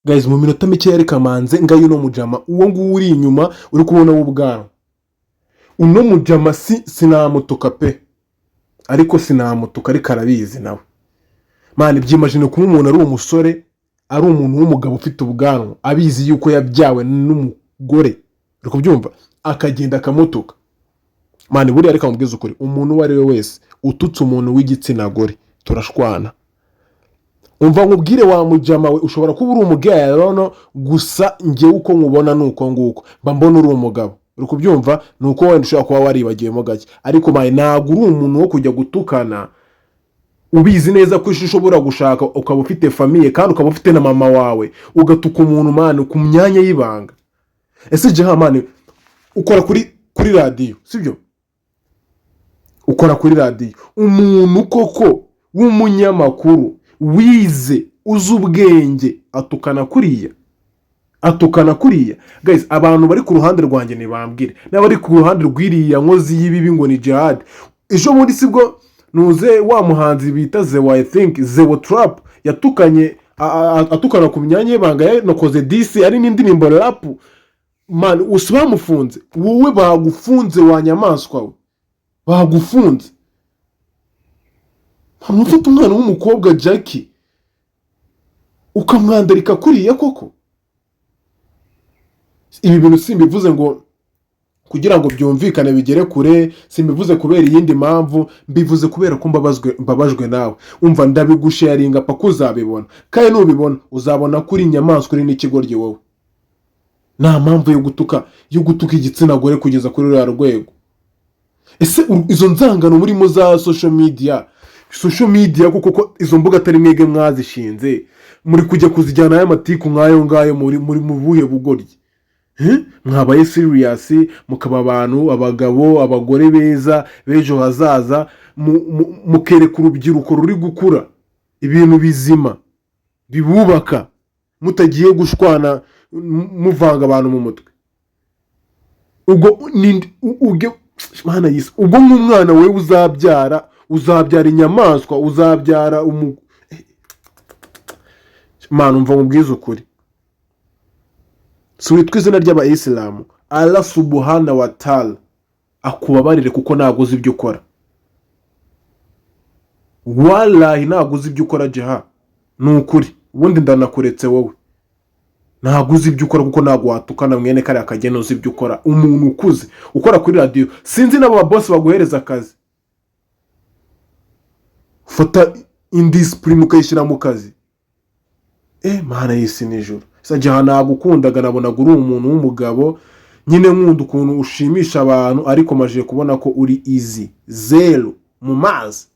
guys mu minota mike yari kamanze ngayo no mujama uwo nguwo uri inyuma uri kubona w'ubwana uno mujama sinamutuka pe ariko sinamutuka ariko arabizi nawe mani byimagine kuba umuntu ari umusore ari umuntu w'umugabo ufite ubwanwa abizi yuko yabyawe n'umugore uri kubyumva akagenda akamutuka mani buri ariko amubwiza ukuri umuntu wari we wese ututse umuntu w'igitsina gore turashwana umva nkubwire wa mujama we ushobora kuba uri umugabo gusa ngewe uko nkubona nuko nguko mba mbona uri umugabo uri kubyumva nuko wenda ushobora kuba waribagiyemo gake ariko mani ntabwo uri umuntu wo kujya gutukana ubizi neza ko ushobora gushaka ukaba ufite famiye kandi ukaba ufite na mama wawe ugatuka umuntu mani ku myanya y'ibanga ese jeha mani ukora kuri radio sibyo ukora kuri radio umuntu koko w'umunyamakuru wize uzi ubwenge atukana kuriya guys abantu bari ku ruhande rwanjye nibambwire n'abari ku ruhande rwiriya nkozi y'ibibi ngo ni jihad ejo muri sibwo nuze wa muhanzi bita Zewa I think Zewa Trap yatukanye atukana ku myanya y'ibanga yanokoze DC ari n'indirimbo rap man usibamufunze wowe bagufunze wa nyamaswa we bagufunze ufite umwana w'umukobwa Jackie ukamwandarika kuriya koko ibi bintu simbivuze ngo kugira ngo byumvikane bigere kure simbivuze kubera iyindi mpamvu mbivuze kubera ko mbabajwe nawe umva ndabigusharinga paka uzabibona kandi nubibona uzabona kuri inyamaswa uri n'ikigoryi wowe nta mpamvu yo gutuka igitsina gore kugeza kuri ruriya rwego ese izo nzangano muri za social media kuko izo mbuga atari mwege mwazishinze muri kujya kuzijyana y'amatiku nk'ayo ngayo muri mu buhe bugoryi mwabaye serious mukaba abantu abagabo abagore beza bejo hazaza mukereka urubyiruko ruri gukura ibintu bizima bibubaka mutagiye gushwana muvanga abantu mu mutwe ubwo nk'umwana we uzabyara inyamaswa uzabyara mana umva mubwiza ukuri si witwa izina ry'abayisilamu Allah subhanahu wa ta'ala akubabarire kuko ntabwo uzi ibyo ukora wallahi ntabwo uzi ibyo ukora jeha ni ukuri ubundi ndanakuretse wowe ntabwo uzi ibyo ukora kuko ntabwo watukana mwene kare akagena uzi ibyo ukora umuntu ukuze ukora kuri radio sinzi n'aba boss baguhereza akazi fata indiscipline ukayishyira mu kazi mana y'isi n'ijoro sajya nagukundaga nabonaga uri umuntu w'umugabo nyine nkunda ukuntu ushimisha abantu ariko maje kubona ko uri easy zero mu mazi